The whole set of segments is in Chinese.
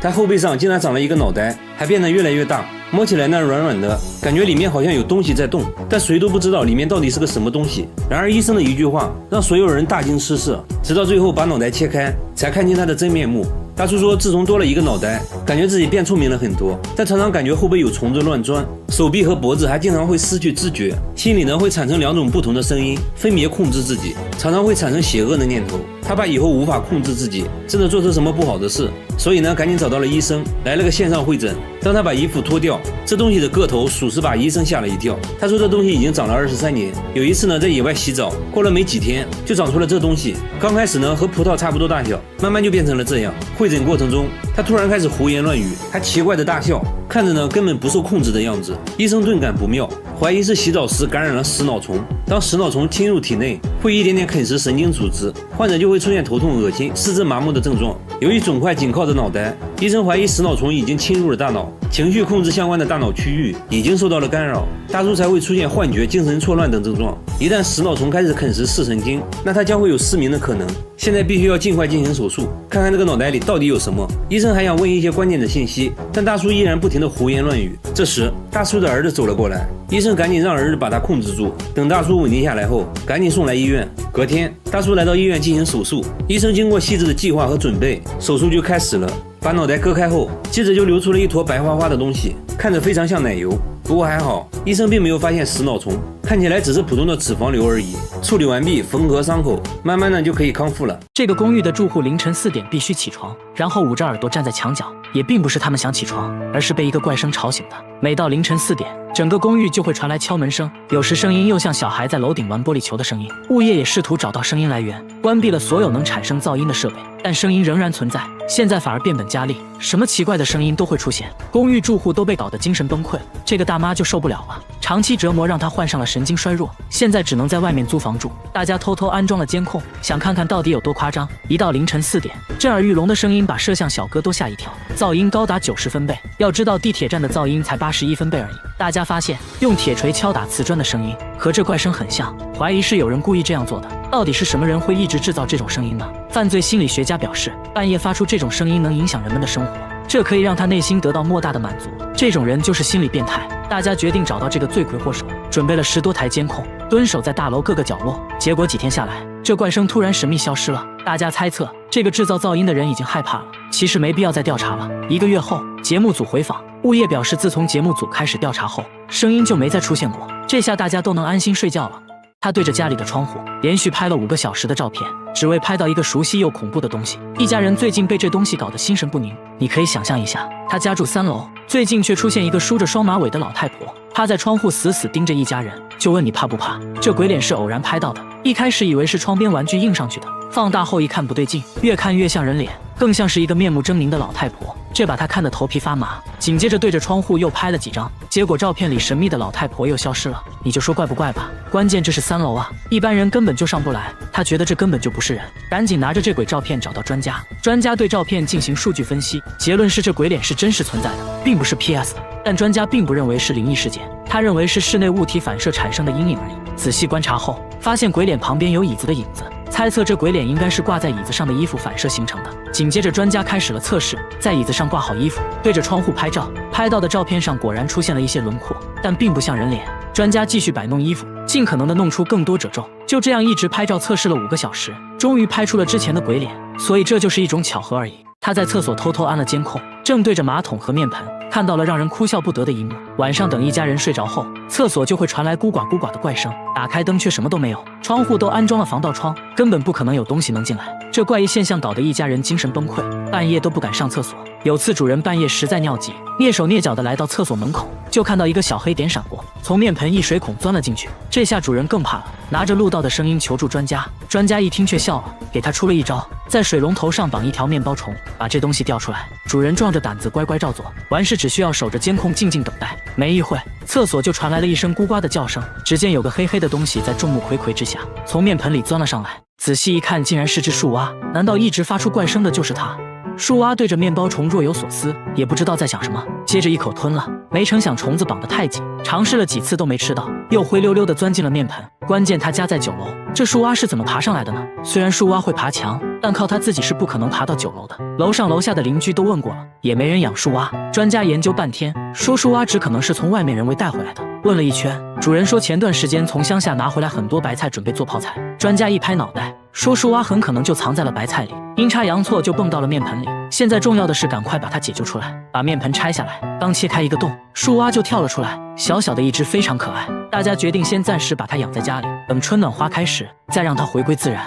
他后背上竟然长了一个脑袋，还变得越来越大，摸起来呢软软的，感觉里面好像有东西在动，但谁都不知道里面到底是个什么东西。然而医生的一句话让所有人大惊失色，直到最后把脑袋切开，才看清他的真面目。大叔说，自从多了一个脑袋，感觉自己变聪明了很多，但常常感觉后背有虫子乱钻，手臂和脖子还经常会失去知觉，心里呢会产生2种不同的声音，分别控制自己，常常会产生邪恶的念头。他怕以后无法控制自己，真的做出什么不好的事，所以呢赶紧找到了医生，来了个线上会诊。当他把衣服脱掉，这东西的个头属实把医生吓了一跳。他说这东西已经长了23年，有一次呢在野外洗澡，过了没几天就长出了这东西。刚开始呢和葡萄差不多大小，慢慢就变成了这样。会诊过程中，他突然开始胡言乱语，还奇怪的大笑，看着呢根本不受控制的样子。医生顿感不妙，怀疑是洗澡时感染了食脑虫。当食脑虫侵入体内，会一点点啃食神经组织，患者就会出现头痛、恶心、四肢麻木的症状。由于肿块紧靠着脑袋，医生怀疑食脑虫已经侵入了大脑，情绪控制相关的大脑区域已经受到了干扰，大叔才会出现幻觉、精神错乱等症状。一旦食脑虫开始啃食视神经，那他将会有失明的可能。现在必须要尽快进行手术，看看这个脑袋里到底有什么。医生还想问一些关键的信息，但大叔依然不停地胡言乱语。这时，大叔的儿子走了过来，医生赶紧让儿子把他控制住。等大叔稳定下来后，赶紧送来医院。隔天，大叔来到医院进行手术，医生经过细致的计划和准备，手术就开始了。把脑袋割开后，接着就流出了一坨白花花的东西，看着非常像奶油。不过还好，医生并没有发现食脑虫，看起来只是普通的脂肪瘤而已。处理完毕，缝合伤口，慢慢的就可以康复了。这个公寓的住户凌晨4点必须起床，然后捂着耳朵站在墙角，也并不是他们想起床，而是被一个怪声吵醒的。每到凌晨4点，整个公寓就会传来敲门声，有时声音又像小孩在楼顶玩玻璃球的声音。物业也试图找到声音来源，关闭了所有能产生噪音的设备，但声音仍然存在。现在反而变本加厉，什么奇怪的声音都会出现，公寓住户都被搞得精神崩溃了。这个大妈就受不了了，长期折磨让她患上了神经衰弱，现在只能在外面租房住。大家偷偷安装了监控，想看看到底有多夸张。一到凌晨4点，震耳欲聋的声音把摄像小哥都吓一跳，噪音高达90分贝。要知道地铁站的噪音才81分贝而已。大家发现用铁锤敲打瓷砖的声音和这怪声很像，怀疑是有人故意这样做的。到底是什么人会一直制造这种声音呢？犯罪心理学家表示，半夜发出这种声音能影响人们的生活，这可以让他内心得到莫大的满足。这种人就是心理变态。大家决定找到这个罪魁祸首，准备了10多台监控，蹲守在大楼各个角落。结果几天下来，这怪声突然神秘消失了。大家猜测，这个制造噪音的人已经害怕了。其实没必要再调查了。1个月后，节目组回访，物业表示，自从节目组开始调查后，声音就没再出现过。这下大家都能安心睡觉了。他对着家里的窗户连续拍了5个小时的照片，只为拍到一个熟悉又恐怖的东西。一家人最近被这东西搞得心神不宁。你可以想象一下，他家住3楼，最近却出现一个梳着双马尾的老太婆，趴在窗户死死盯着一家人，就问你怕不怕？这鬼脸是偶然拍到的，一开始以为是窗边玩具印上去的，放大后一看不对劲，越看越像人脸，更像是一个面目狰狞的老太婆。这把他看得头皮发麻，紧接着对着窗户又拍了几张，结果照片里神秘的老太婆又消失了。你就说怪不怪吧？关键这是3楼啊，一般人根本就上不来。他觉得这根本就不是人，赶紧拿着这鬼照片找到专家。专家对照片进行数据分析，结论是这鬼脸是真实存在的，并不是 PS 的。但专家并不认为是灵异事件，他认为是室内物体反射产生的阴影而已。仔细观察后，发现鬼脸旁边有椅子的影子，猜测这鬼脸应该是挂在椅子上的衣服反射形成的。紧接着专家开始了测试，在椅子上挂好衣服，对着窗户拍照，拍到的照片上果然出现了一些轮廓，但并不像人脸。专家继续摆弄衣服，尽可能的弄出更多褶皱，就这样一直拍照测试了5个小时，终于拍出了之前的鬼脸。所以这就是一种巧合而已。他在厕所偷偷安了监控，正对着马桶和面盆，看到了让人哭笑不得的一幕。晚上等一家人睡着后，厕所就会传来咕呱咕呱的怪声，打开灯却什么都没有，窗户都安装了防盗窗，根本不可能有东西能进来。这怪异现象搞得一家人精神崩溃，半夜都不敢上厕所。有次主人半夜实在尿急，蹑手蹑脚的来到厕所门口，就看到一个小黑点闪过，从面盆一水孔钻了进去。这下主人更怕了，拿着录到的声音求助专家。专家一听却笑了，给他出了一招，在水龙头上绑一条面包虫，把这东西调出来。主人壮着胆子乖乖照做，完事只需要守着监控静静等待。没一会，厕所就传来了一声咕呱的叫声，只见有个黑黑的东西在众目睽睽之下从面盆里钻了上来，仔细一看竟然是只树蛙。难道一直发出怪声的就是它？树蛙对着面包虫若有所思，也不知道在想什么，接着一口吞了。没成想虫子绑得太紧，尝试了几次都没吃到，又灰溜溜地钻进了面盆。关键它家在9楼，这树蛙是怎么爬上来的呢？虽然树蛙会爬墙，但靠它自己是不可能爬到9楼的。楼上楼下的邻居都问过了，也没人养树蛙。专家研究半天，说树蛙只可能是从外面人为带回来的。问了一圈，主人说前段时间从乡下拿回来很多白菜，准备做泡菜。专家一拍脑袋，说树蛙很可能就藏在了白菜里，阴差阳错就蹦到了面盆里。现在重要的是赶快把它解救出来，把面盆拆下来。刚切开一个洞，树蛙就跳了出来，小小的一只，非常可爱。大家决定先暂时把它养在家里，等春暖花开时再让它回归自然。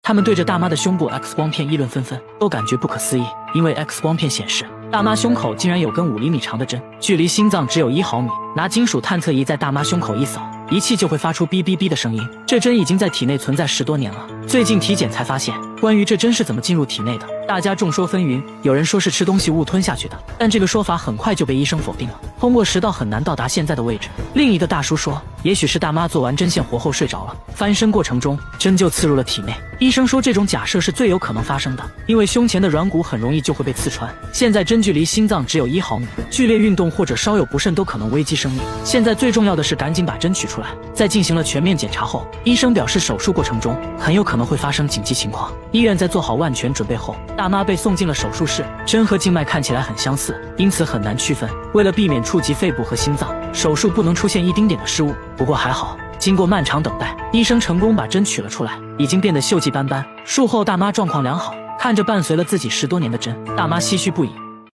他们对着大妈的胸部 X 光片议论纷纷，都感觉不可思议，因为 X 光片显示大妈胸口竟然有根5厘米长的针，距离心脏只有1毫米。拿金属探测仪在大妈胸口一扫，仪器就会发出哔哔哔的声音。这针已经在体内存在10多年了，最近体检才发现，关于这针是怎么进入体内的，大家众说纷纭。有人说是吃东西误吞下去的，但这个说法很快就被医生否定了。通过食道很难到达现在的位置。另一个大叔说，也许是大妈做完针线活后睡着了，翻身过程中针就刺入了体内。医生说这种假设是最有可能发生的，因为胸前的软骨很容易就会被刺穿。现在针距离心脏只有1毫米，剧烈运动或者稍有不慎都可能危及生命。现在最重要的是赶紧把针取出来。在进行了全面检查后，医生表示手术过程中很有可能会发生紧急情况。医院在做好万全准备后，大妈被送进了手术室。针和静脉看起来很相似，因此很难区分。为了避免触及肺部和心脏，手术不能出现一丁点的失误。不过还好，经过漫长等待，医生成功把针取了出来，已经变得锈迹斑斑。术后大妈状况良好，看着伴随了自己10多年的针，大妈唏嘘不已。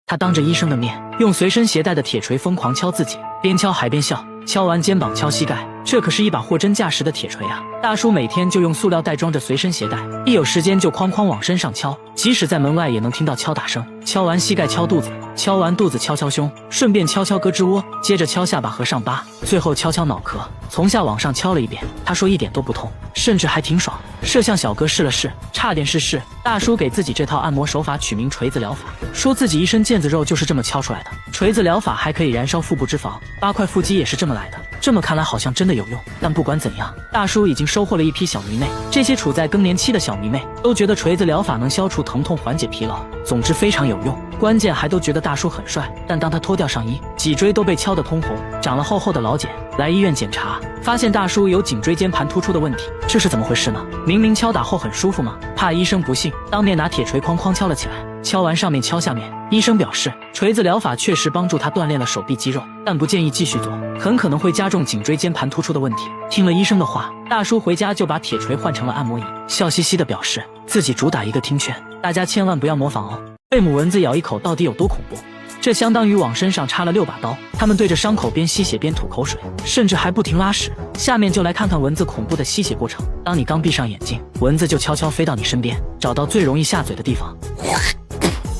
她当着医生的面，用随身携带的铁锤疯狂敲自己，边敲还边笑，敲完肩膀敲膝盖，这可是一把货真价实的铁锤啊！大叔每天就用塑料袋装着随身携带，一有时间就哐哐往身上敲，即使在门外也能听到敲打声。敲完膝盖敲肚子，敲完肚子敲敲胸，顺便敲敲胳肢窝，接着敲下巴和上巴，最后敲敲脑壳，从下往上敲了一遍。他说一点都不痛，甚至还挺爽。摄像小哥试了试，差点是试。大叔给自己这套按摩手法取名锤子疗法，说自己一身腱子肉就是这么敲出来的。锤子疗法还可以燃烧腹部脂肪，8块腹肌也是这么来的。这么看来好像真的有用，但不管怎样，大叔已经收获了一批小迷妹。这些处在更年期的小迷妹都觉得锤子疗法能消除疼痛、缓解疲劳，总之非常有用。关键还都觉得大叔很帅。但当他脱掉上衣，脊椎都被敲得通红，长了厚厚的老茧。来医院检查，发现大叔有颈椎间盘突出的问题，这是怎么回事呢？明明敲打后很舒服嘛。怕医生不信，当面拿铁锤哐哐敲了起来，敲完上面敲下面。医生表示，锤子疗法确实帮助他锻炼了手臂肌肉，但不建议继续做，很可能会加重颈椎间盘突出的问题。听了医生的话，大叔回家就把铁锤换成了按摩椅，笑嘻嘻地表示自己主打一个听劝，大家千万不要模仿哦。被母蚊子咬一口到底有多恐怖？这相当于往身上插了6把刀，他们对着伤口边吸血边吐口水，甚至还不停拉屎。下面就来看看蚊子恐怖的吸血过程。当你刚闭上眼睛，蚊子就悄悄飞到你身边，找到最容易下嘴的地方，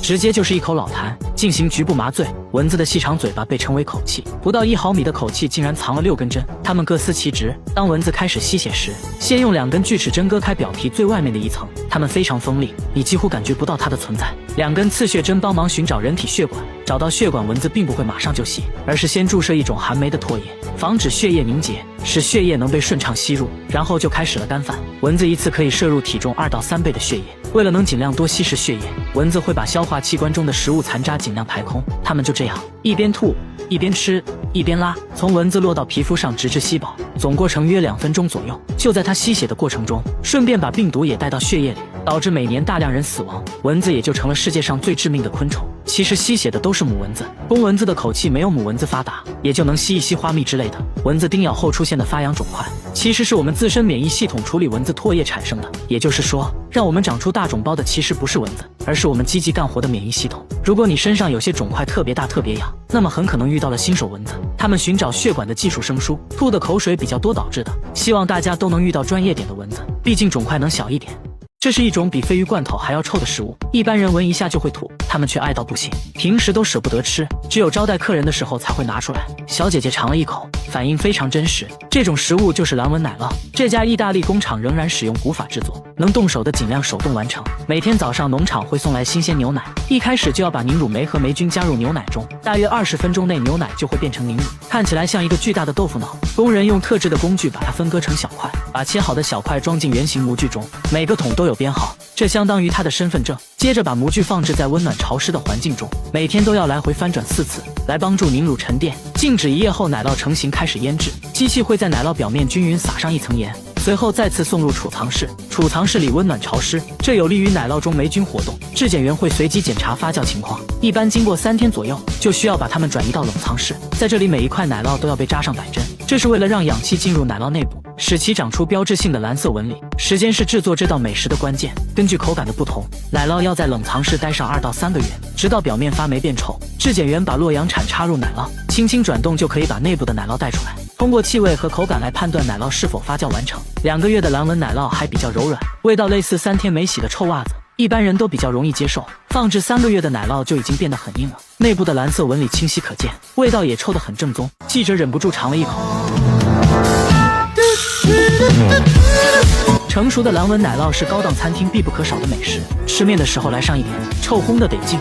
直接就是一口老痰，进行局部麻醉。蚊子的细长嘴巴被称为口器，不到1毫米的口器竟然藏了6根针，它们各司其职。当蚊子开始吸血时，先用2根锯齿针割开表皮最外面的一层，它们非常锋利，你几乎感觉不到它的存在。2根刺血针帮忙寻找人体血管，找到血管，蚊子并不会马上就吸，而是先注射一种含酶的唾液，防止血液凝结，使血液能被顺畅吸入，然后就开始了干饭。蚊子一次可以摄入体重2到3倍的血液，为了能尽量多吸食血液，蚊子会把消化器官中的食物残渣尽量排空。它们就这样一边吐一边吃一边拉，从蚊子落到皮肤上直至吸饱，总过程约2分钟左右。就在它吸血的过程中，顺便把病毒也带到血液里，导致每年大量人死亡，蚊子也就成了世界上最致命的昆虫。其实吸血的都是母蚊子，公蚊子的口气没有母蚊子发达，也就能吸一吸花蜜之类的。蚊子叮咬后出现的发痒肿块，其实是我们自身免疫系统处理蚊子唾液产生的。也就是说，让我们长出大肿包的其实不是蚊子，而是我们积极干活的免疫系统。如果你身上有些肿块特别大特别痒，那么很可能遇到了新手蚊子，它们寻找血管的技术生疏，吐的口水比较多导致的。希望大家都能遇到专业点的蚊子，毕竟肿块能小一点。这是一种比鲱鱼罐头还要臭的食物，一般人闻一下就会吐，他们却爱到不行，平时都舍不得吃，只有招待客人的时候才会拿出来。小姐姐尝了一口，反应非常真实，这种食物就是蓝纹奶酪。这家意大利工厂仍然使用古法制作，能动手的尽量手动完成。每天早上农场会送来新鲜牛奶，一开始就要把凝乳酶和霉菌加入牛奶中，大约20分钟内牛奶就会变成凝乳，看起来像一个巨大的豆腐脑。工人用特制的工具把它分割成小块，把切好的小块装进圆形模具中，每个桶都有编号，这相当于他的身份证。接着把模具放置在温暖潮湿的环境中，每天都要来回翻转4次，来帮助凝乳沉淀。静止1夜后，奶酪成型开始腌制，机器会在奶酪表面均匀撒上一层盐，随后再次送入储藏室。储藏室里温暖潮湿，这有利于奶酪中霉菌活动。质检员会随机检查发酵情况，一般经过3天左右，就需要把它们转移到冷藏室。在这里，每一块奶酪都要被扎上摆针，这是为了让氧气进入奶酪内部，使其长出标志性的蓝色纹理。时间是制作这道美食的关键，根据口感的不同，奶酪要在冷藏室待上2到3个月，直到表面发霉变稠。质检员把洛阳铲插入奶酪，轻轻转动就可以把内部的奶酪带出来，通过气味和口感来判断奶酪是否发酵完成。2个月的蓝纹奶酪还比较柔软，味道类似3天没洗的臭袜子，一般人都比较容易接受。放置3个月的奶酪就已经变得很硬了，内部的蓝色纹理清晰可见，味道也臭得很正宗。记者忍不住尝了一口。成熟的蓝纹奶酪是高档餐厅必不可少的美食，吃面的时候来上一点，臭烘的得劲。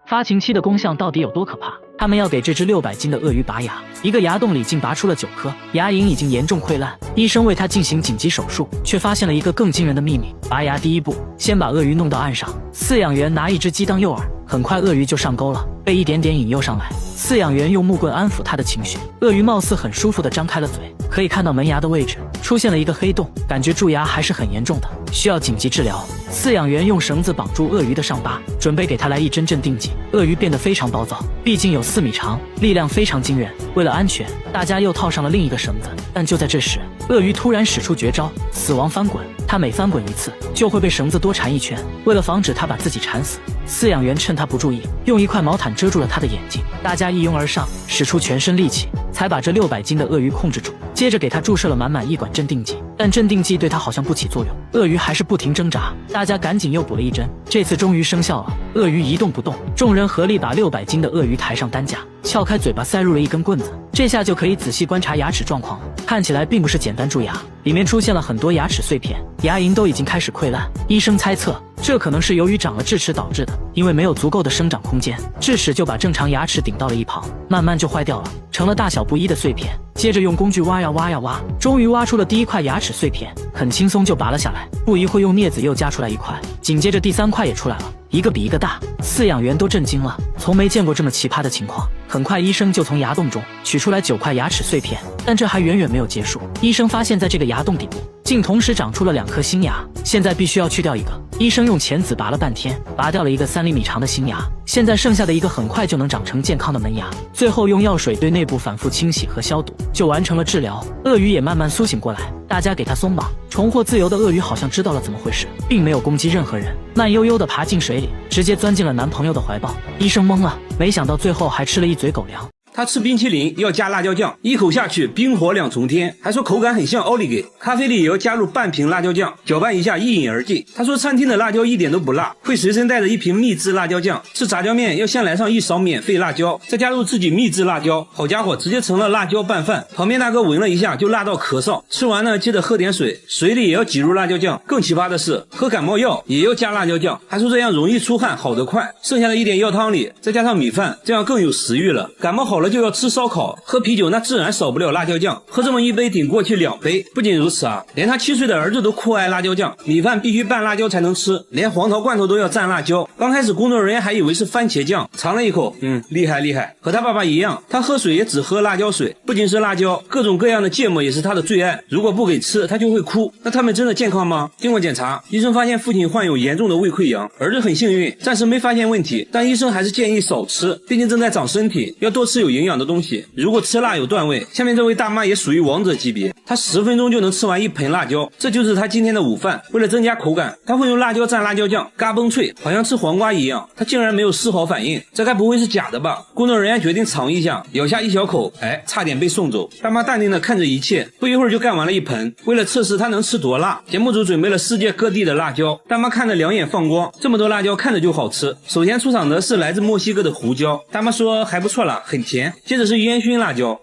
发情期的功效到底有多可怕？他们要给这只600斤的鳄鱼拔牙，一个牙洞里竟拔出了9颗，牙龈已经严重溃烂。医生为它进行紧急手术，却发现了一个更惊人的秘密。拔牙第一步，先把鳄鱼弄到岸上，饲养员拿一只鸡当诱饵，很快鳄鱼就上钩了，被一点点引诱上来。饲养员用木棍安抚它的情绪，鳄鱼貌似很舒服地张开了嘴，可以看到门牙的位置出现了一个黑洞，感觉蛀牙还是很严重的，需要紧急治疗。饲养员用绳子绑住鳄鱼的伤疤，准备给它来一针镇定剂。鳄鱼变得非常暴躁，毕竟有4米长，力量非常惊人。为了安全，大家又套上了另一个绳子。但就在这时，鳄鱼突然使出绝招——死亡翻滚。它每翻滚1次，就会被绳子多缠1圈。为了防止它把自己缠死，饲养员趁它不注意，用一块毛毯遮住了它的眼睛。大家一拥而上，使出全身力气，才把这600斤的鳄鱼控制住。接着给它注射了满满1管镇定剂，但镇定剂对它好像不起作用，鳄鱼还是不停挣扎。大家赶紧又补了1针，这次终于生效了，鳄鱼一动不动。众人合力把600斤的鳄鱼抬上担架，撬开嘴巴塞入了一根棍子，这下就可以仔细观察牙齿状况了。看起来并不是简单蛀牙，里面出现了很多牙齿碎片，牙龈都已经开始溃烂。医生猜测，这可能是由于长了智齿导致的，因为没有足够的生长空间，智齿就把正常牙齿顶到了一旁，慢慢就坏掉了，成了大小不一的碎片。接着用工具挖呀挖呀挖，终于挖出了第1块牙齿碎片，很轻松就拔了下来。不一会，用镊子又夹出来1块，紧接着第3块也出来了，一个比一个大。饲养员都震惊了，从没见过这么奇葩的情况。很快，医生就从牙洞中取出来9块牙齿碎片，但这还远远没有结束。医生发现，在这个牙洞底部竟同时长出了2颗新牙，现在必须要去掉一个。医生用钳子拔了半天，拔掉了一个3厘米长的新牙，现在剩下的一个很快就能长成健康的门牙。最后用药水对内部反复清洗和消毒，就完成了治疗。鳄鱼也慢慢苏醒过来，大家给它松绑。重获自由的鳄鱼好像知道了怎么回事，并没有攻击任何人，慢悠悠地爬进水里，直接钻进了男朋友的怀抱。医生懵了，没想到最后还吃了一嘴狗粮。他吃冰淇淋要加辣椒酱，一口下去冰火2重天，还说口感很像奥利给。咖啡里也要加入半瓶辣椒酱，搅拌一下一饮而尽。他说餐厅的辣椒一点都不辣，会随身带着1瓶秘制辣椒酱。吃炸酱面要先来上1勺免费辣椒，再加入自己秘制辣椒，好家伙，直接成了辣椒拌饭。旁边大哥闻了一下就辣到咳嗽，吃完呢接着喝点水，水里也要挤入辣椒酱。更奇葩的是，喝感冒药也要加辣椒酱，还说这样容易出汗，好得快。剩下的一点药汤里再加上米饭，这样更有食欲了。感冒好了就要吃烧烤，喝啤酒那自然少不了辣椒酱，喝这么1杯顶过去2杯。不仅如此啊，连他7岁的儿子都酷爱辣椒酱，米饭必须拌辣椒才能吃，连黄桃罐头都要蘸辣椒。刚开始工作人员还以为是番茄酱，尝了一口，厉害厉害，和他爸爸一样，他喝水也只喝辣椒水。不仅是辣椒，各种各样的芥末也是他的最爱，如果不给吃他就会哭。那他们真的健康吗？经过检查，医生发现父亲患有严重的胃溃疡，儿子很幸运，暂时没发现问题，但医生还是建议少吃，毕竟正在长身体，要多吃有营养的东西。如果吃辣有段位，下面这位大妈也属于王者级别，她10分钟就能吃完1盆辣椒，这就是她今天的午饭。为了增加口感，她会用辣椒蘸辣椒酱，嘎嘣脆，好像吃黄瓜一样。她竟然没有丝毫反应，这该不会是假的吧？工作人员决定尝一下，咬下1小口，差点被送走。大妈淡定地看着一切，不一会儿就干完了1盆。为了测试她能吃多辣，节目组准备了世界各地的辣椒。大妈看着2眼放光，这么多辣椒看着就好吃。首先出场的是来自墨西哥的胡椒，大妈说还不错啦，很甜。甜。接着是烟熏辣椒，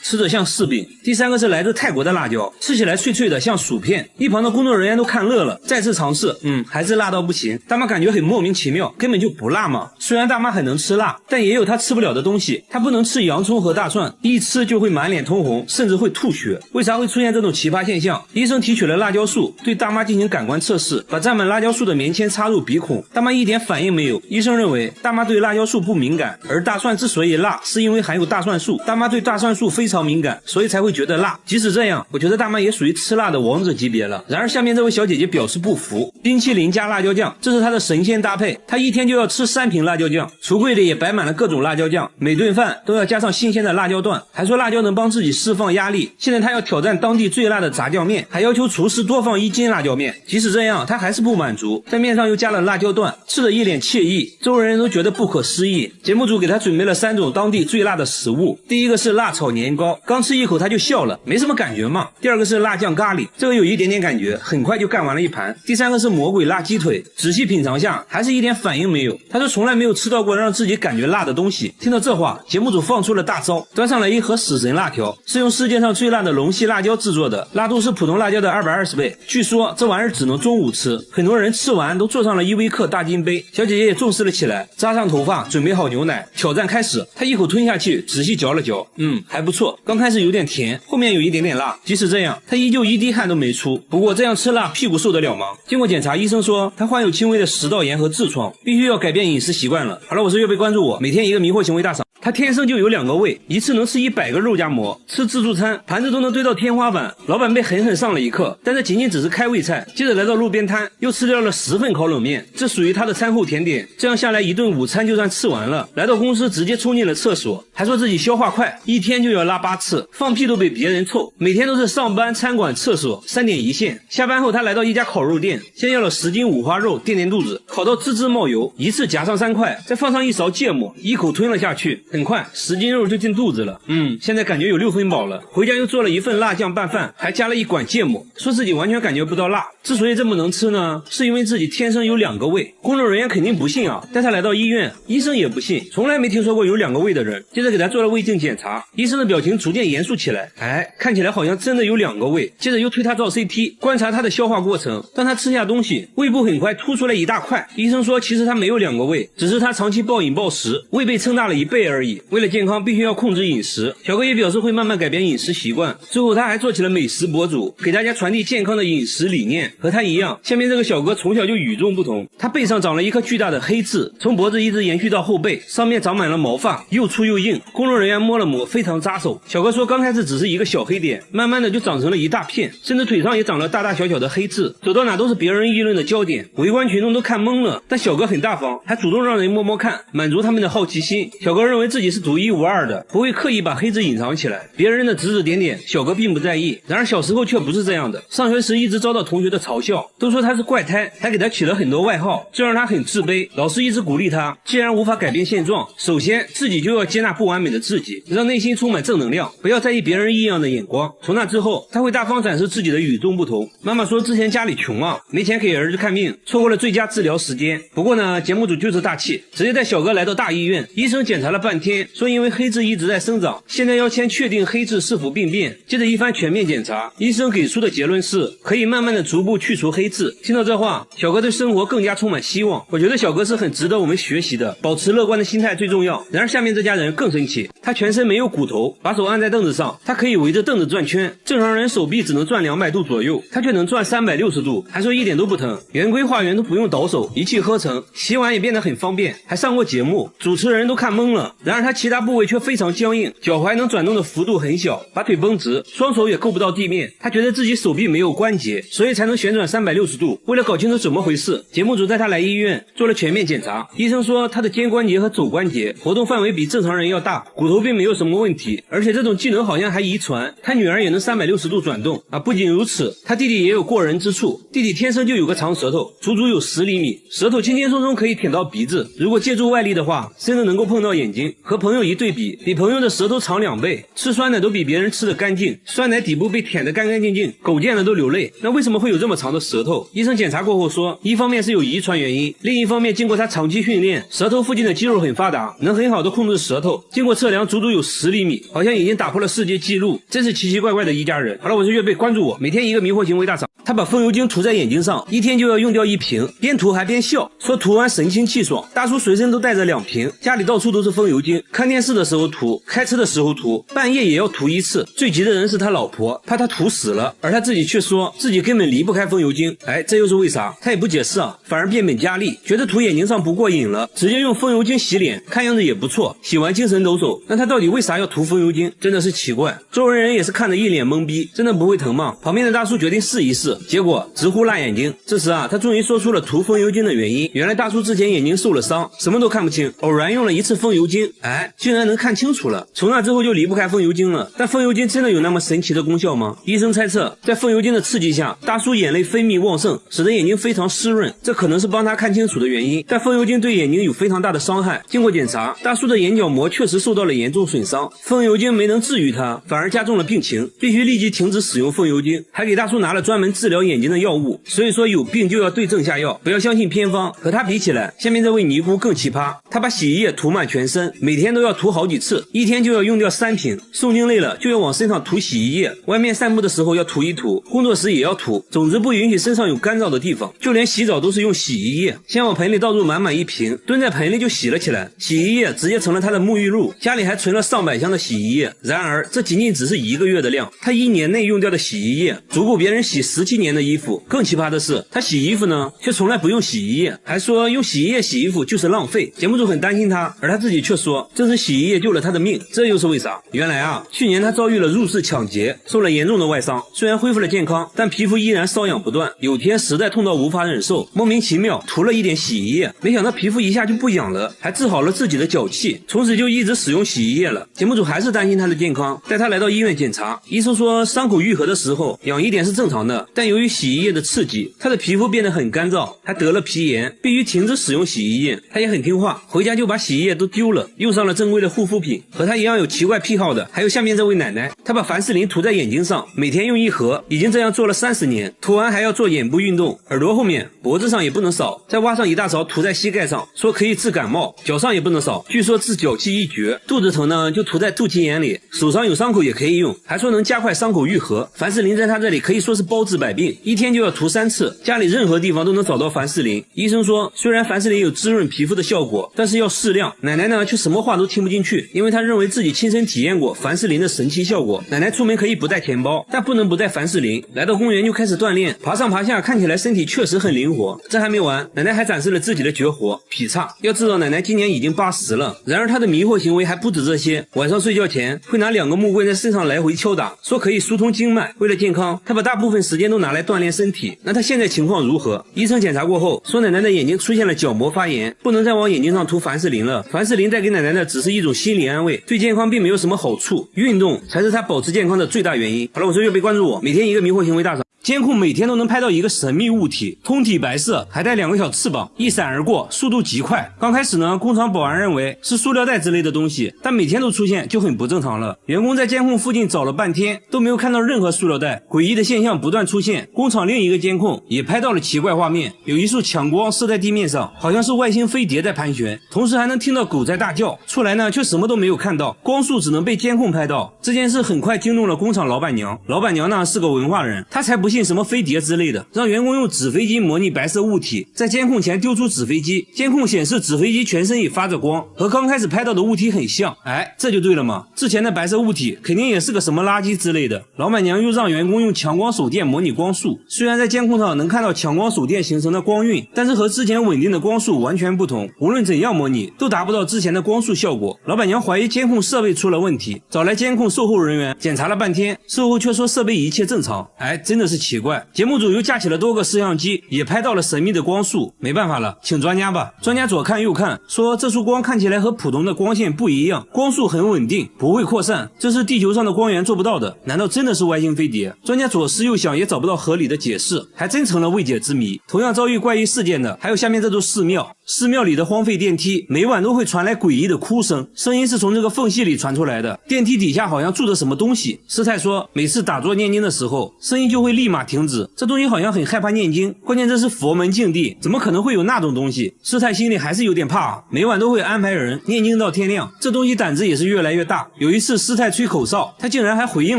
吃着像柿饼。第三个是来自泰国的辣椒，吃起来脆脆的像薯片。一旁的工作人员都看乐了，再次尝试，还是辣到不行。大妈感觉很莫名其妙，根本就不辣嘛。虽然大妈很能吃辣，但也有她吃不了的东西，她不能吃洋葱和大蒜，一吃就会满脸通红，甚至会吐血。为啥会出现这种奇葩现象？医生提取了辣椒素，对大妈进行感官测试，把沾满辣椒素的棉签插入鼻孔，大妈一点反应没有。医生认为大妈对辣椒素不敏感，而大蒜之所以辣，是因为含有大蒜素，大妈对大蒜素非常敏感，所以才会觉得辣。即使这样，我觉得大妈也属于吃辣的王者级别了。然而下面这位小姐姐表示不服，冰淇淋加辣椒酱，这是她的神仙搭配，她一天就要吃3瓶辣椒酱，橱柜里也摆满了各种辣椒酱，每顿饭都要加上新鲜的辣椒段，还说辣椒能帮自己释放压力。现在她要挑战当地最辣的炸酱面，还要求厨师多放1斤辣椒面。即使这样，她还是不满足，在面上又加了辣椒段，吃得一脸惬意，周围人都觉得不可思议。节目组给她准备了3种当地最辣的食物，第一个是辣炒年糕，刚吃一口她就笑了，没什么感觉嘛。第二个是辣酱咖喱，这个有一点点感觉，很快就干完了一盘。第三个是魔鬼辣鸡腿，仔细品尝下还是一点反应没有。她说从来没有吃到过让自己感觉辣的东西。听到这话，节目组放出了大招，端上来一盒死神辣条，是用世界上最辣的龙溪辣椒制作的，辣度是普通辣椒的220倍。据说这玩意儿只能中午吃，很多人吃完都坐上了依维柯大金杯。小姐姐也重视了起来，扎上头发，准备好牛奶，挑战开始。她一口吞下去，仔细嚼了嚼，还不错。刚开始有点甜，后面有一点点辣。即使这样，她依旧一滴汗都没出。不过这样吃辣，屁股受得了吗？经过检查，医生说她患有轻微的食道炎和痔疮，必须要改变饮食习惯了。好了，我是岳飞，关注我，每天一个迷惑行为大赏。他天生就有2个胃，一次能吃100个肉夹馍，吃自助餐盘子都能堆到天花板。老板被狠狠上了一课，但这仅仅只是开胃菜。接着来到路边摊，又吃掉了10份烤冷面，这属于他的餐后甜点。这样下来，一顿午餐就算吃完了。来到公司直接冲进了厕所，还说自己消化快，一天就要拉8次，放屁都比别人臭。每天都是上班、餐馆、厕所3点一线。下班后他来到一家烤肉店，先要了10斤五花肉垫垫肚子，烤到滋滋冒油，一次夹上3块，再放上1勺芥末，一口吞了下去。很快10斤肉就进肚子了，现在感觉有6分饱了。回家又做了1份辣酱拌饭，还加了1管芥末，说自己完全感觉不到辣。之所以这么能吃呢，是因为自己天生有2个胃。工作人员肯定不信啊，带他来到医院，医生也不信，从来没听说过有2个胃的人。接着给他做了胃镜检查，医生的表情逐渐严肃起来，看起来好像真的有2个胃。接着又推他照 CT， 观察他的消化过程。当他吃下东西，胃部很快凸出来一大块。医生说其实他没有2个胃，只是他长期暴饮暴食，胃被撑大了1倍而已。为了健康必须要控制饮食，小哥也表示会慢慢改变饮食习惯。之后他还做起了美食博主，给大家传递健康的饮食理念。和他一样，下面这个小哥从小就与众不同，他背上长了一颗巨大的黑痣，从脖子一直延续到后背，上面长满了毛发，又粗又硬。工作人员摸了摸，非常扎手。小哥说刚开始只是一个小黑点，慢慢的就长成了一大片，甚至腿上也长了大大小小的黑痣，走到哪都是别人议论的焦点，围观群众都看懵了。但小哥很大方，还主动让人摸摸看，满足他们的好奇心。小哥认为自己是独一无二的，不会刻意把黑痣隐藏起来，别人的指指点点小哥并不在意。然而小时候却不是这样的，上学时一直遭到同学的嘲笑，都说他是怪胎，还给他起了很多外号，这让他很自卑。老师一直鼓励他，既然无法改变现状，首先自己就要接纳不完美的自己，让内心充满正能量，不要在意别人异样的眼光。从那之后，他会大方展示自己的与众不同。妈妈说之前家里穷啊，没钱给儿子看病，错过了最佳治疗时间。不过呢，节目组就是大气，直接带小哥来到大医院，医生检查了半天，说因为黑痣一直在生长，现在要先确定黑痣是否病变。接着一番全面检查，医生给出的结论是可以慢慢的逐步去除黑痣。听到这话，小哥对生活更加充满希望。我觉得小哥是很值得我们学习的，保持乐观的心态最重要。然而下面这家人更生气，他全身没有骨头，把手按在凳子上，他可以围着凳子转圈，正常人手臂只能转200度左右，他却能转360度，还说一点都不疼。圆规画圆都不用倒手，一气呵成，洗碗也变得很方便，还上过节目，主持人都看懵了。然而他其他部位却非常僵硬，脚踝能转动的幅度很小，把腿绷直，双手也够不到地面。他觉得自己手臂没有关节，所以才能旋转360度。为了搞清楚怎么回事，节目组带他来医院做了全面检查。医生说他的肩关节和肘关节活动范围比正常人要大，骨头并没有什么问题，而且这种技能好像还遗传，他女儿也能360度转动啊！不仅如此，他弟弟也有过人之处，弟弟天生就有个长舌头，足足有10厘米，舌头轻轻松松可以舔到鼻子，如果借助外力的话，甚至能够碰到眼睛。和朋友一对比，比朋友的舌头长2倍，吃酸奶都比别人吃得干净，酸奶底部被舔得干干净净，狗见了都流泪。那为什么会有这么长的舌头？医生检查过后说，一方面是有遗传原因，另一方面经过他长期训练，舌头附近的肌肉很发达，能很好的控制舌头，经过测量足足有10厘米，好像已经打破了世界纪录，真是奇奇怪怪的一家人。好了，我是月贝，关注我，每天一个迷惑行为大赏。他把风油精涂在眼睛上，一天就要用掉1瓶，边涂还边笑，说涂完神清气爽。大叔随身都带着2瓶，家里到处都是风油精，看电视的时候涂，开车的时候涂，半夜也要涂1次。最急的人是他老婆，怕他涂死了，而他自己却说自己根本离不开风油精。这又是为啥？他也不解释啊，反而变本加厉，觉得涂眼睛上不过瘾了，直接用风油精洗脸，看样子也不错，洗完精神抖擞。那他到底为啥要涂风油精？真的是奇怪。周围人也是看得一脸懵逼，真的不会疼吗？旁边的大叔决定试一试，结果直呼辣眼睛。这时他终于说出了涂风油精的原因。原来大叔之前眼睛受了伤，什么都看不清，偶然用了1次风油精，竟然能看清楚了。从那之后就离不开风油精了。但风油精真的有那么神奇的功效吗？医生猜测，在风油精的刺激下，大叔眼泪分泌旺盛，使得眼睛非常湿润，这可能是帮他看清楚的原因。但风油精对眼睛有非常大的伤害。经过检查，大叔的眼角膜确实受到了严重损伤，风油精没能治愈他，反而加重了病情，必须立即停止使用风油精，还给大叔拿了专门治疗眼睛的药物。所以说有病就要对症下药，不要相信偏方。和他比起来，下面这位尼姑更奇葩，他把洗衣液涂满全身，每天都要涂好几次，一天就要用掉3瓶。诵经累了就要往身上涂洗衣液，外面散步的时候要涂一涂，工作时也要涂，总之不允许身上有干燥的地方。就连洗澡都是用洗衣液，先往盆里倒入满满1瓶，蹲在盆里就洗了起来，洗衣液直接成了他的沐浴露，家里还存了上百箱的洗衣液。然而这仅仅只是1个月的量，他1年内用掉的洗衣液足够别人洗17年的衣服。更奇葩的是，他洗衣服呢却从来不用洗衣液，还说用洗衣液洗衣服就是浪费。节目组很担心他，而他自己却说正是洗衣液救了他的命。这又是为啥？原来去年他遭遇了入室抢劫，受了严重的外伤，虽然恢复了健康，但皮肤依然瘙痒不断。有天实在痛到无法忍受，莫名其妙涂了一点洗衣液，没想到皮肤一下就不痒了，还治好了自己的脚气，从此就一直使用洗衣液了。节目组还是担心他的健康，带他来到医院检查，医生说伤口愈合的时候痒一点是正常的，但由于洗衣液的刺激，他的皮肤变得很干燥，还得了皮炎，必须停止使用洗衣液。他也很听话，回家就把洗衣液都丢了，用上了正规的护肤品。和他一样有奇怪癖好的还有下面这位奶奶，她把凡士林涂在眼睛上，每天用1盒，已经这样做了30年，涂完还要做眼部运动，耳朵后面脖子上也不能少，再挖上一大勺涂在膝盖上，说可以治感冒，脚上也不能少，据说治脚气一绝。肚子疼呢就涂在肚脐眼里，手上有伤口也可以用，还说能加快伤口愈合。凡士林在他这里可以说是包治百病，一天就要涂3次，家里任何地方都能找到凡士林。医生说虽然凡士林有滋润皮肤的效果，但是要适量。奶奶呢却什么话都听不进去，因为她认为自己亲身体验过凡士林的神奇效果。奶奶出门可以不带钱包，但不能不带凡士林。来到公园就开始锻炼，爬上爬下，看起来身体确实很灵活。这还没完，奶奶还展示了自己的绝活劈叉。要知道奶奶今年已经80了，然而她的迷惑行为还不止这些。晚上睡觉前会拿2个木棍在身上来回敲打，说可以疏通经脉。为了健康，她把大部分时间都拿来锻炼身体。那她现在情况如何？医生检查过后说奶奶的眼睛出现了角膜发炎，不能再往眼睛上涂凡士林了。凡士林带给奶奶的只是一种心理安慰，对健康并没有什么好处，运动才是她保持健康的最大原因。好了，我是月贝，关注我，每天一个迷惑行为大赏。监控每天都能拍到一个神秘物体，通体白色，还带2个小翅膀，一闪而过，速度极快。刚开始呢，工厂保安认为是塑料袋之类的东西，但每天都出现就很不正常了。员工在监控附近找了半天，都没有看到任何塑料袋，诡异的现象不断出现。工厂另一个监控也拍到了奇怪画面，有一束强光射在地面上，好像是外星飞碟在盘旋，同时还能听到狗在大叫。出来呢，却什么都没有看到，光束只能被监控拍到。这件事很快惊动了工厂老板娘，老板娘呢是个文化人，她才不信什么飞碟之类的，让员工用纸飞机模拟白色物体，在监控前丢出纸飞机，监控显示纸飞机全身也发着光，和刚开始拍到的物体很像。这就对了嘛，之前的白色物体肯定也是个什么垃圾之类的。老板娘又让员工用强光手电模拟光束，虽然在监控上能看到强光手电形成的光晕，但是和之前稳定的光束完全不同，无论怎样模拟都达不到之前的光束效果。老板娘怀疑监控设备出了问题，找来监控售后人员检查了半天，售后却说设备一切正常。真的是奇怪。节目组又架起了多个摄像机，也拍到了神秘的光束。没办法了，请专家吧。专家左看右看，说这束光看起来和普通的光线不一样，光束很稳定，不会扩散，这是地球上的光源做不到的。难道真的是外星飞碟？专家左思右想也找不到合理的解释，还真成了未解之谜。同样遭遇怪异事件的还有下面这座寺庙，寺庙里的荒废电梯每晚都会传来诡异的哭声，声音是从这个缝隙里传出来的。电梯底下好像住着什么东西。师太说每次打坐念经的时候，声音就会立马停止，这东西好像很害怕念经，关键这是佛门净地，怎么可能会有那种东西？师太心里还是有点怕，每晚都会安排人念经到天亮。这东西胆子也是越来越大。有一次师太吹口哨，他竟然还回应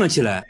了起来。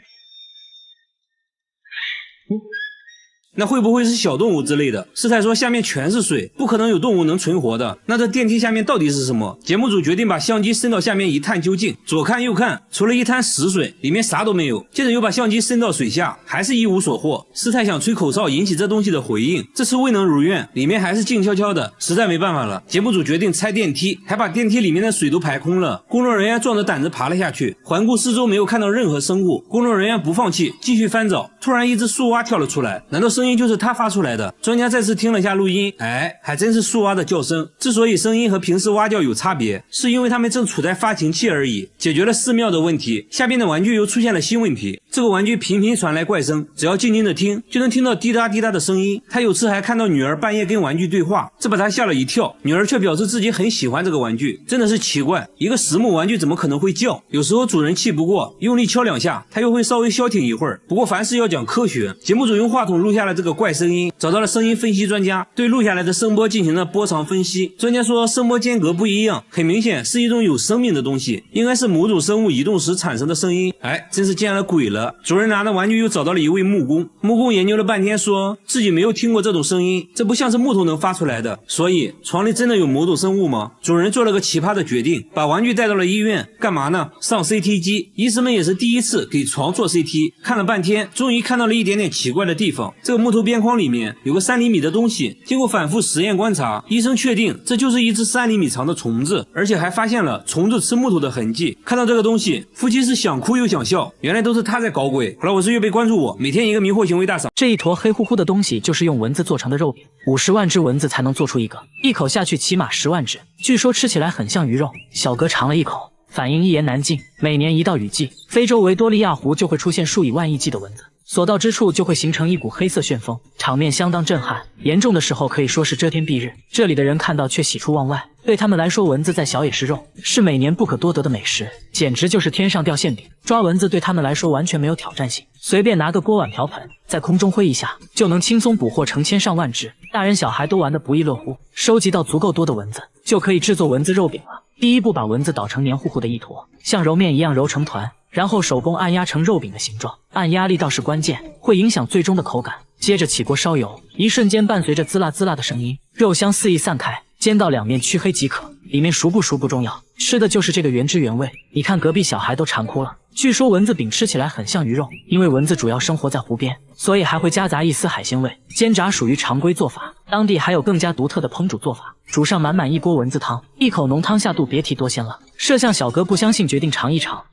那会不会是小动物之类的？师太说下面全是水，不可能有动物能存活的。那这电梯下面到底是什么？节目组决定把相机伸到下面一探究竟。左看右看，除了一滩死水，里面啥都没有。接着又把相机伸到水下，还是一无所获。师太想吹口哨引起这东西的回应，这次未能如愿，里面还是静悄悄的，实在没办法了。节目组决定拆电梯，还把电梯里面的水都排空了。工作人员壮着胆子爬了下去，环顾四周没有看到任何生物。工作人员不放弃，继续翻找。突然一只树蛙跳了出来，难道声音就是他发出来的？专家再次听了下录音，还真是树蛙的叫声。之所以声音和平时蛙叫有差别，是因为它们正处在发情期而已。解决了寺庙的问题，下边的玩具又出现了新问题。这个玩具频频传来怪声，只要静静的听，就能听到滴答滴答的声音。他有次还看到女儿半夜跟玩具对话，这把他吓了一跳。女儿却表示自己很喜欢这个玩具，真的是奇怪，一个实木玩具怎么可能会叫？有时候主人气不过，用力敲两下，它又会稍微消停一会儿。不过凡事要讲科学，节目组用话筒录下了这个怪声音，找到了声音分析专家，对录下来的声波进行了波长分析。专家说声波间隔不一样，很明显是一种有生命的东西，应该是某种生物移动时产生的声音。真是见了鬼了。主人拿着玩具又找到了一位木工，木工研究了半天，说自己没有听过这种声音，这不像是木头能发出来的。所以床里真的有某种生物吗？主人做了个奇葩的决定，把玩具带到了医院。干嘛呢？上 CT 机。医生们也是第一次给床做 CT， 看了半天，终于看到了一点点奇怪的地方。这个木头边框里面有个3厘米的东西，经过反复实验观察，医生确定这就是一只3厘米长的虫子，而且还发现了虫子吃木头的痕迹。看到这个东西，夫妻是想哭又想笑，原来都是他在搞鬼。好了，我是月贝，关注我，每天一个迷惑行为大赏。这一坨黑乎乎的东西就是用蚊子做成的肉饼，50万只蚊子才能做出一个，一口下去起码10万只，据说吃起来很像鱼肉。小哥尝了一口，反应一言难尽。每年一到雨季，非洲维多利亚湖就会出现数以万亿计的蚊子，所到之处就会形成一股黑色旋风，场面相当震撼，严重的时候可以说是遮天蔽日。这里的人看到却喜出望外，对他们来说蚊子再小也是肉，是每年不可多得的美食，简直就是天上掉馅饼。抓蚊子对他们来说完全没有挑战性，随便拿个锅碗瓢盆在空中挥一下，就能轻松捕获成千上万只，大人小孩都玩得不亦乐乎。收集到足够多的蚊子，就可以制作蚊子肉饼了。第一步，把蚊子捣成黏糊糊的一坨，像揉面一样揉成团，然后手工按压成肉饼的形状，按压力道是关键，会影响最终的口感。接着起锅烧油，一瞬间伴随着滋啦滋啦的声音，肉香四溢散开，煎到两面黢黑即可。里面熟不熟不重要，吃的就是这个原汁原味。你看隔壁小孩都馋哭了。据说蚊子饼吃起来很像鱼肉，因为蚊子主要生活在湖边，所以还会夹杂一丝海鲜味。煎炸属于常规做法，当地还有更加独特的烹煮做法。煮上满满一锅蚊子汤，一口浓汤下肚，别提多鲜了。摄像小哥不相信，决定尝一尝。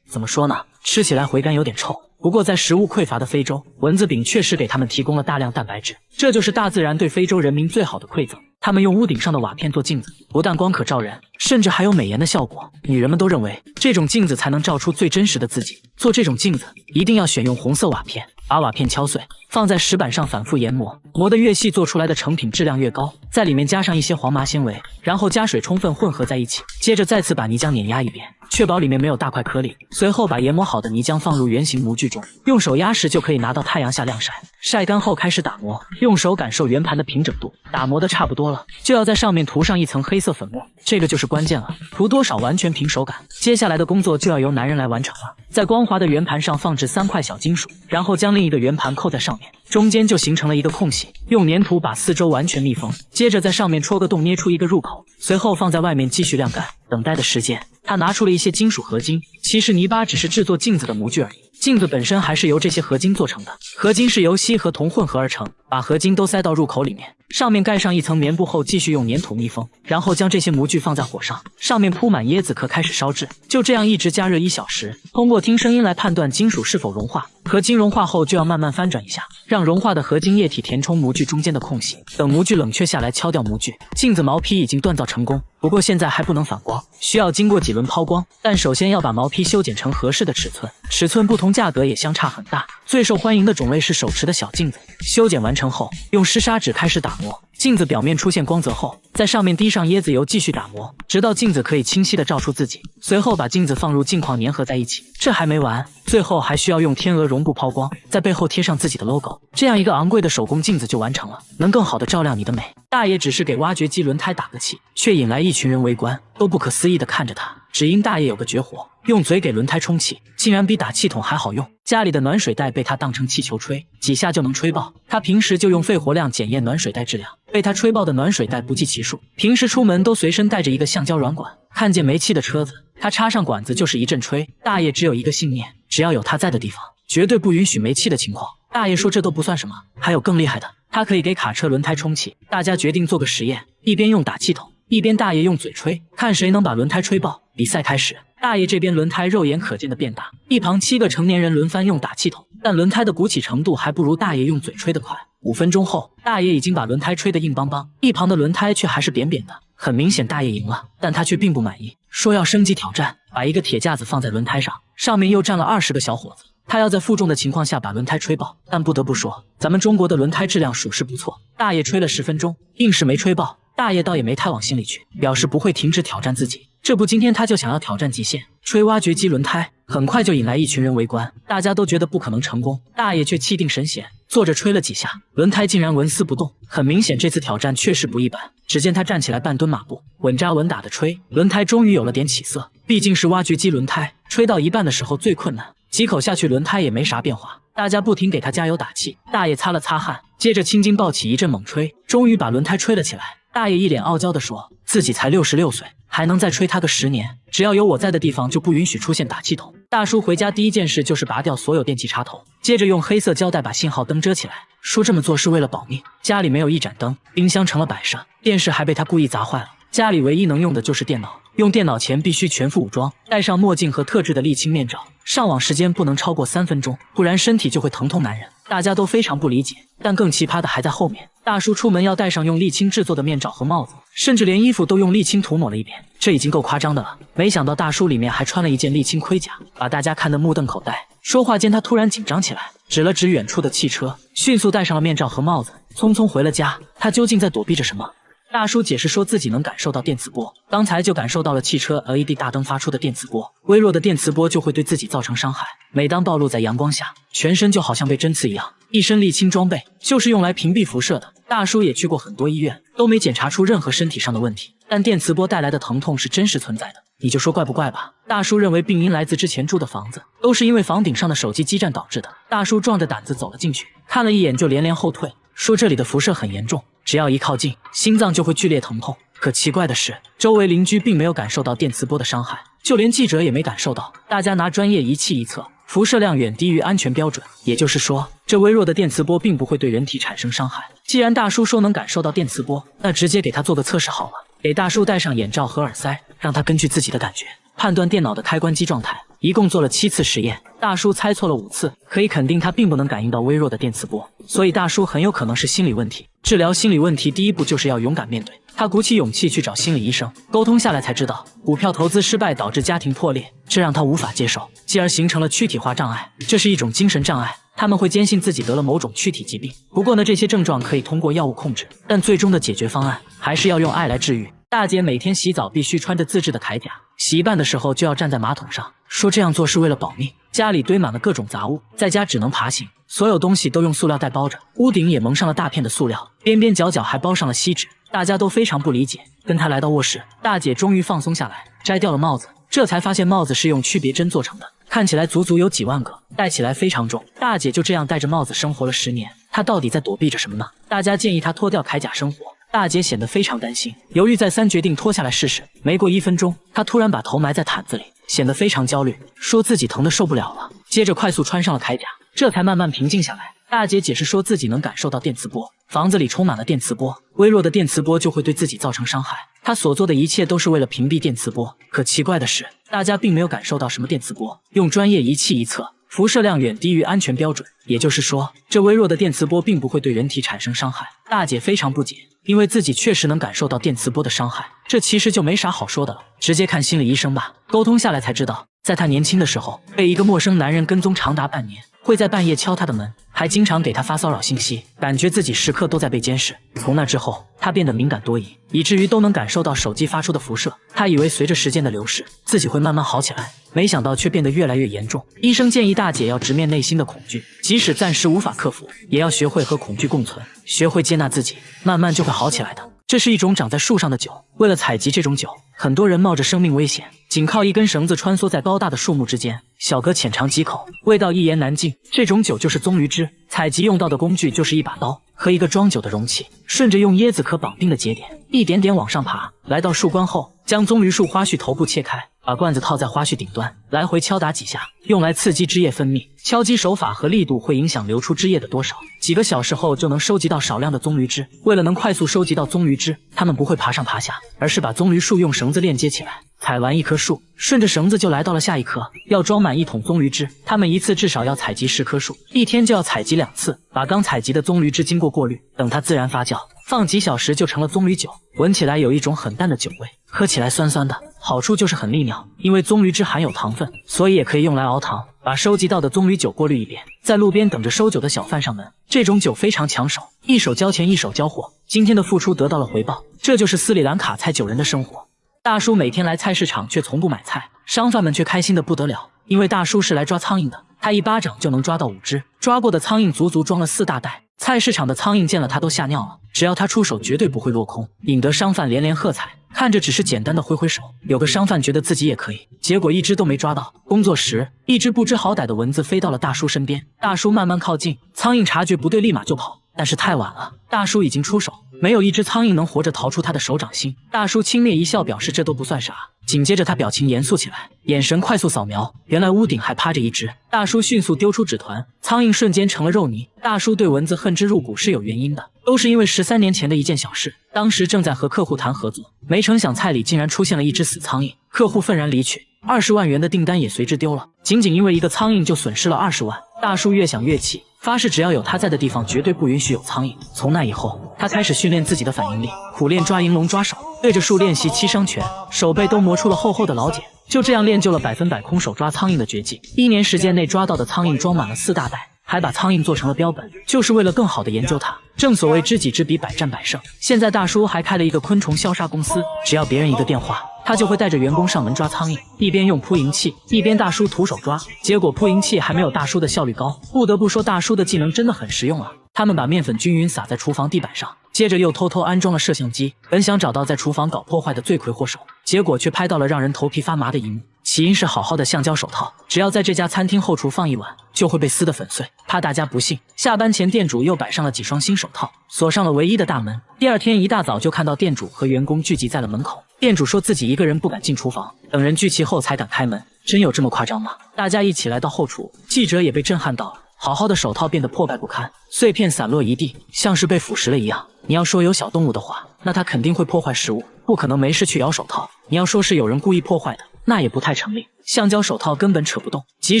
怎么说呢？吃起来回甘有点臭。不过在食物匮乏的非洲，蚊子饼确实给他们提供了大量蛋白质，这就是大自然对非洲人民最好的馈赠。他们用屋顶上的瓦片做镜子，不但光可照人，甚至还有美颜的效果。女人们都认为这种镜子才能照出最真实的自己。做这种镜子一定要选用红色瓦片，把瓦片敲碎，放在石板上反复研磨，磨得越细，做出来的成品质量越高。在里面加上一些黄麻纤维，然后加水充分混合在一起，接着再次把泥浆碾压一遍，确保里面没有大块颗粒。随后把研磨好的泥浆放入圆形模具中，用手压实就可以拿到太阳下晾晒。晒干后开始打磨，用手感受圆盘的平整度。打磨的差不多了，就要在上面涂上一层黑色粉末，这个就是关键了，涂多少完全凭手感。接下来的工作就要由男人来完成了。在光滑的圆盘上放置3块小金属，然后将另一个圆盘扣在上面，中间就形成了一个空隙，用粘土把四周完全密封，接着在上面戳个洞，捏出一个入口，随后放在外面继续晾干。等待的时间，他拿出了一些金属合金，其实泥巴只是制作镜子的模具而已。镜子本身还是由这些合金做成的，合金是由锡和铜混合而成，把合金都塞到入口里面，上面盖上一层棉布后，继续用粘土密封，然后将这些模具放在火上，上面铺满椰子壳开始烧制，就这样一直加热1小时。通过听声音来判断金属是否融化，合金融化后就要慢慢翻转一下，让融化的合金液体填充模具中间的空隙，等模具冷却下来敲掉模具。镜子毛坯已经锻造成功，不过现在还不能反光，需要经过几轮抛光，但首先要把毛坯修剪成合适的尺寸，尺寸不同价格也相差很大。最受欢迎的种类是手持的小镜子，修剪完成后用湿砂纸开始打磨，镜子表面出现光泽后，在上面滴上椰子油继续打磨，直到镜子可以清晰地照出自己，随后把镜子放入镜框粘合在一起。这还没完，最后还需要用天鹅绒布抛光，在背后贴上自己的 logo， 这样一个昂贵的手工镜子就完成了，能更好地照亮你的美。大爷只是给挖掘机轮胎打个气，却引来一群人围观，都不可思议地看着他。只因大爷有个绝活，用嘴给轮胎充气，竟然比打气筒还好用。家里的暖水袋被他当成气球吹，几下就能吹爆。他平时就用肺活量检验暖水袋质量，被他吹爆的暖水袋不计其数。平时出门都随身带着一个橡胶软管，看见没气的车子，他插上管子就是一阵吹。大爷只有一个信念，只要有他在的地方，绝对不允许没气的情况。大爷说这都不算什么，还有更厉害的，他可以给卡车轮胎充气。大家决定做个实验，一边用打气筒，一边大爷用嘴吹，看谁能把轮胎吹爆。比赛开始，大爷这边轮胎肉眼可见的变大，一旁7个成年人轮番用打气筒，但轮胎的鼓起程度还不如大爷用嘴吹得快。5分钟后，大爷已经把轮胎吹得硬邦邦，一旁的轮胎却还是扁扁的。很明显大爷赢了，但他却并不满意，说要升级挑战，把一个铁架子放在轮胎上，上面又站了20个小伙子。他要在负重的情况下把轮胎吹爆，但不得不说，咱们中国的轮胎质量属实不错。大爷吹了10分钟，硬是没吹爆。大爷倒也没太往心里去，表示不会停止挑战自己。这不，今天他就想要挑战极限，吹挖掘机轮胎。很快就引来一群人围观，大家都觉得不可能成功，大爷却气定神闲，坐着吹了几下，轮胎竟然纹丝不动。很明显，这次挑战确实不一般。只见他站起来半蹲马步，稳扎稳打的吹，轮胎终于有了点起色。毕竟是挖掘机轮胎，吹到一半的时候最困难，几口下去轮胎也没啥变化。大家不停给他加油打气，大爷擦了擦汗，接着青筋暴起，一阵猛吹，终于把轮胎吹了起来。大爷一脸傲娇地说，自己才66岁，还能再吹他个10年，只要有我在的地方就不允许出现打气筒。大叔回家第一件事就是拔掉所有电器插头，接着用黑色胶带把信号灯遮起来，说这么做是为了保命。家里没有一盏灯，冰箱成了摆设，电视还被他故意砸坏了。家里唯一能用的就是电脑，用电脑前必须全副武装，戴上墨镜和特制的沥青面罩，上网时间不能超过3分钟，不然身体就会疼痛难忍。大家都非常不理解，但更奇葩的还在后面。大叔出门要戴上用沥青制作的面罩和帽子，甚至连衣服都用沥青涂抹了一遍，这已经够夸张的了。没想到大叔里面还穿了一件沥青盔甲，把大家看得目瞪口呆。说话间他突然紧张起来，指了指远处的汽车，迅速戴上了面罩和帽子，匆匆回了家。他究竟在躲避着什么？大叔解释说自己能感受到电磁波，刚才就感受到了汽车 LED 大灯发出的电磁波，微弱的电磁波就会对自己造成伤害。每当暴露在阳光下，全身就好像被针刺一样。一身沥青装备就是用来屏蔽辐射的。大叔也去过很多医院，都没检查出任何身体上的问题，但电磁波带来的疼痛是真实存在的。你就说怪不怪吧。大叔认为病因来自之前住的房子，都是因为房顶上的手机基站导致的。大叔壮着胆子走了进去，看了一眼就连连后退，说这里的辐射很严重，只要一靠近，心脏就会剧烈疼痛。可奇怪的是，周围邻居并没有感受到电磁波的伤害，就连记者也没感受到。大家拿专业仪器一测，辐射量远低于安全标准，也就是说，这微弱的电磁波并不会对人体产生伤害。既然大叔说能感受到电磁波，那直接给他做个测试好了。给大叔戴上眼罩和耳塞，让他根据自己的感觉判断电脑的开关机状态。一共做了7次实验，大叔猜错了5次，可以肯定他并不能感应到微弱的电磁波，所以大叔很有可能是心理问题。治疗心理问题第一步就是要勇敢面对。他鼓起勇气去找心理医生，沟通下来才知道，股票投资失败导致家庭破裂，这让他无法接受，继而形成了躯体化障碍，这是一种精神障碍。他们会坚信自己得了某种躯体疾病，不过呢，这些症状可以通过药物控制，但最终的解决方案还是要用爱来治愈。大姐每天洗澡必须穿着自制的铠甲，洗一半的时候就要站在马桶上，说这样做是为了保命。家里堆满了各种杂物，在家只能爬行，所有东西都用塑料袋包着，屋顶也蒙上了大片的塑料，边边角角还包上了锡纸。大家都非常不理解，跟她来到卧室，大姐终于放松下来，摘掉了帽子，这才发现帽子是用区别针做成的，看起来足足有几万个，戴起来非常重。大姐就这样戴着帽子生活了10年，她到底在躲避着什么呢？大家建议她脱掉铠甲生活，大姐显得非常担心，犹豫再三，决定脱下来试试。没过1分钟，她突然把头埋在毯子里，显得非常焦虑，说自己疼得受不了了。接着快速穿上了铠甲，这才慢慢平静下来。大姐解释说自己能感受到电磁波，房子里充满了电磁波，微弱的电磁波就会对自己造成伤害。她所做的一切都是为了屏蔽电磁波。可奇怪的是，大家并没有感受到什么电磁波，用专业仪器一测，辐射量远低于安全标准，也就是说，这微弱的电磁波并不会对人体产生伤害。大姐非常不解，因为自己确实能感受到电磁波的伤害，这其实就没啥好说的了，直接看心理医生吧。沟通下来才知道，在她年轻的时候，被一个陌生男人跟踪长达半年，会在半夜敲她的门，还经常给她发骚扰信息，感觉自己时刻都在被监视。从那之后，她变得敏感多疑，以至于都能感受到手机发出的辐射。她以为随着时间的流逝，自己会慢慢好起来，没想到却变得越来越严重。医生建议大姐要直面内心的恐惧，即使暂时无法克服，也要学会和恐惧共存，学会接纳自己，慢慢就会好起来的。这是一种长在树上的酒，为了采集这种酒，很多人冒着生命危险，仅靠一根绳子穿梭在高大的树木之间。小哥浅尝几口，味道一言难尽。这种酒就是棕榈汁，采集用到的工具就是一把刀和一个装酒的容器，顺着用椰子壳绑定的节点，一点点往上爬。来到树冠后，将棕榈树花序头部切开，把罐子套在花序顶端，来回敲打几下，用来刺激汁液分泌。敲击手法和力度会影响流出汁液的多少。几个小时后就能收集到少量的棕榈汁。为了能快速收集到棕榈汁，他们不会爬上爬下，而是把棕榈树用绳子链接起来。采完一棵树，顺着绳子就来到了下一棵，要装满1桶棕榈汁。他们一次至少要采集10棵树，一天就要采集2次，把刚采集的棕榈汁经过过滤，等它自然发酵，放几小时就成了棕榈酒。闻起来有一种很淡的酒味，喝起来酸酸的，好处就是很利尿，因为棕榈汁含有糖分，所以也可以用来熬糖。把收集到的棕榈酒过滤一遍，在路边等着收酒的小贩上门。这种酒非常抢手，一手交钱一手交货，今天的付出得到了回报，这就是斯里兰卡菜酒人的生活。大叔每天来菜市场却从不买菜，商贩们却开心的不得了，因为大叔是来抓苍蝇的，他一巴掌就能抓到5只，抓过的苍蝇足足装了4大袋。菜市场的苍蝇见了他都吓尿了，只要他出手绝对不会落空，引得商贩连连喝彩。看着只是简单的挥挥手，有个商贩觉得自己也可以，结果1只都没抓到。工作时，一只不知好歹的蚊子飞到了大叔身边，大叔慢慢靠近，苍蝇察觉不对立马就跑，但是太晚了，大叔已经出手，没有1只苍蝇能活着逃出他的手掌心。大叔轻蔑一笑，表示这都不算啥。紧接着他表情严肃起来，眼神快速扫描，原来屋顶还趴着1只。大叔迅速丢出纸团，苍蝇瞬间成了肉泥。大叔对蚊子恨之入骨是有原因的，都是因为13年前的一件小事。当时正在和客户谈合作，没成想菜里竟然出现了1只死苍蝇，客户愤然离去，20万元的订单也随之丢了。仅仅因为一个苍蝇就损失了20万。大叔越想越气，发誓只要有他在的地方绝对不允许有苍蝇。从那以后，他开始训练自己的反应力，苦练抓银龙抓手，对着树练习7伤拳，手背都磨出了厚厚的老茧。就这样练就了100%空手抓苍蝇的绝技。1年时间内抓到的苍蝇装满了4大袋，还把苍蝇做成了标本，就是为了更好的研究它。正所谓知己知彼，百战百胜。现在大叔还开了一个昆虫消杀公司，只要别人一个电话，他就会带着员工上门抓苍蝇，一边用扑蝇器，一边大叔徒手抓。结果扑蝇器还没有大叔的效率高，不得不说大叔的技能真的很实用啊。他们把面粉均匀撒在厨房地板上，接着又偷偷安装了摄像机，本想找到在厨房搞破坏的罪魁祸首，结果却拍到了让人头皮发麻的一幕。起因是好好的橡胶手套，只要在这家餐厅后厨放1晚，就会被撕得粉碎。怕大家不信，下班前店主又摆上了几双新手套，锁上了唯一的大门。第二天一大早就看到店主和员工聚集在了门口。店主说自己一个人不敢进厨房，等人聚齐后才敢开门。真有这么夸张吗？大家一起来到后厨，记者也被震撼到了。好好的手套变得破败不堪，碎片散落一地，像是被腐蚀了一样。你要说有小动物的话，那它肯定会破坏食物，不可能没事去咬手套。你要说是有人故意破坏的，那也不太成立。橡胶手套根本扯不动，即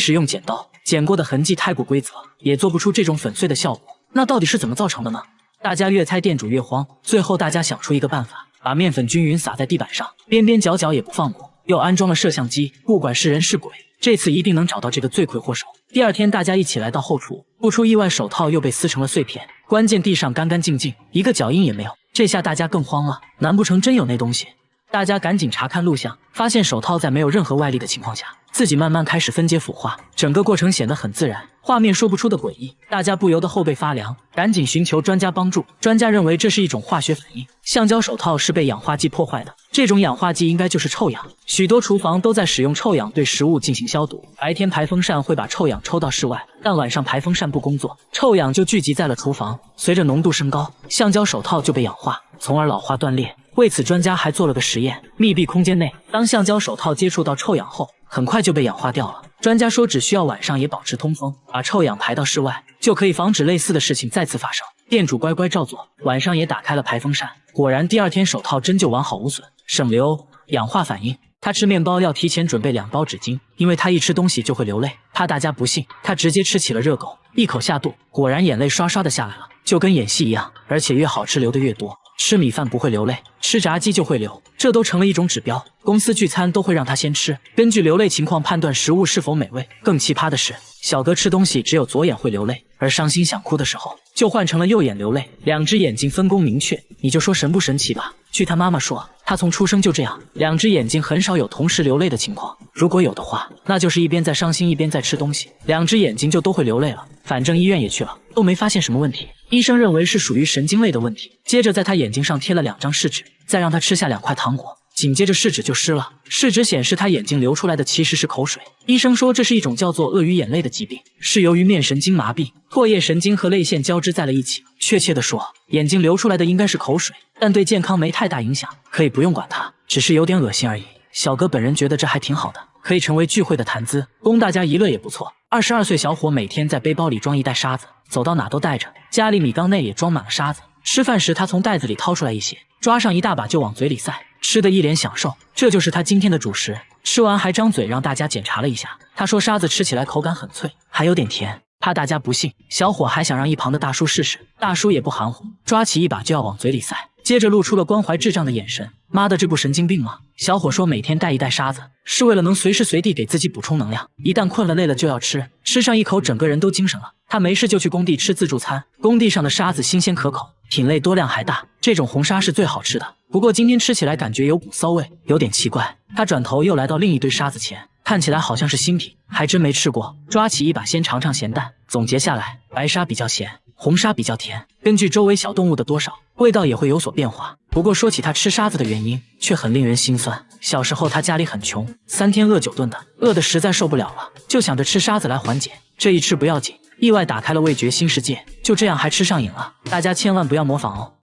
使用剪刀剪过的痕迹太过规则，也做不出这种粉碎的效果。那到底是怎么造成的呢？大家越猜店主越慌，最后大家想出一个办法，把面粉均匀撒在地板上，边边角角也不放过，又安装了摄像机，不管是人是鬼，这次一定能找到这个罪魁祸首。第二天大家一起来到后厨，不出意外手套又被撕成了碎片，关键地上干干净净，一个脚印也没有。这下大家更慌了，难不成真有那东西？大家赶紧查看录像，发现手套在没有任何外力的情况下，自己慢慢开始分解腐化，整个过程显得很自然，画面说不出的诡异。大家不由得后背发凉，赶紧寻求专家帮助。专家认为这是一种化学反应，橡胶手套是被氧化剂破坏的，这种氧化剂应该就是臭氧。许多厨房都在使用臭氧对食物进行消毒，白天排风扇会把臭氧抽到室外，但晚上排风扇不工作，臭氧就聚集在了厨房，随着浓度升高，橡胶手套就被氧化，从而老化断裂。为此专家还做了个实验，密闭空间内，当橡胶手套接触到臭氧后，很快就被氧化掉了。专家说，只需要晚上也保持通风，把臭氧排到室外，就可以防止类似的事情再次发生。店主乖乖照做，晚上也打开了排风扇，果然第二天手套真就完好无损，省流。氧化反应。他吃面包要提前准备2包纸巾，因为他一吃东西就会流泪，怕大家不信，他直接吃起了热狗，一口下肚，果然眼泪刷刷的下来了，就跟演戏一样，而且越好吃流的越多。吃米饭不会流泪，吃炸鸡就会流，这都成了一种指标。公司聚餐都会让他先吃，根据流泪情况判断食物是否美味。更奇葩的是，小哥吃东西只有左眼会流泪，而伤心想哭的时候就换成了右眼流泪，2只眼睛分工明确，你就说神不神奇吧。据他妈妈说，他从出生就这样，2只眼睛很少有同时流泪的情况，如果有的话，那就是一边在伤心一边在吃东西，2只眼睛就都会流泪了。反正医院也去了，都没发现什么问题，医生认为是属于神经类的问题。接着在他眼睛上贴了2张试纸，再让他吃下2块糖果，紧接着试纸就湿了。试纸显示他眼睛流出来的其实是口水。医生说这是一种叫做鳄鱼眼泪的疾病，是由于面神经麻痹，唾液神经和泪腺交织在了一起。确切的说，眼睛流出来的应该是口水，但对健康没太大影响，可以不用管它，只是有点恶心而已。小哥本人觉得这还挺好的，可以成为聚会的谈资，供大家娱乐也不错。22岁小伙每天在背包里装1袋沙子，走到哪都带着，家里米缸内也装满了沙子。吃饭时他从袋子里掏出来一些，抓上一大把就往嘴里塞，吃的一脸享受。这就是他今天的主食。吃完还张嘴让大家检查了一下，他说沙子吃起来口感很脆，还有点甜。怕大家不信，小伙还想让一旁的大叔试试，大叔也不含糊，抓起一把就要往嘴里塞，接着露出了关怀智障的眼神。妈的，这不神经病吗？小伙说每天带1袋沙子，是为了能随时随地给自己补充能量，一旦困了累了就要吃，吃上一口整个人都精神了。他没事就去工地吃自助餐，工地上的沙子新鲜可口，品类多量还大，这种红沙是最好吃的。不过今天吃起来感觉有股骚味，有点奇怪。他转头又来到另一堆沙子前，看起来好像是新品，还真没吃过，抓起一把先尝尝咸淡。总结下来，白沙比较咸，红沙比较甜，根据周围小动物的多少，味道也会有所变化。不过说起他吃沙子的原因，却很令人心酸。小时候他家里很穷，3天饿9顿的，饿得实在受不了了，就想着吃沙子来缓解。这一吃不要紧，意外打开了味觉新世界，就这样还吃上瘾了。大家千万不要模仿哦。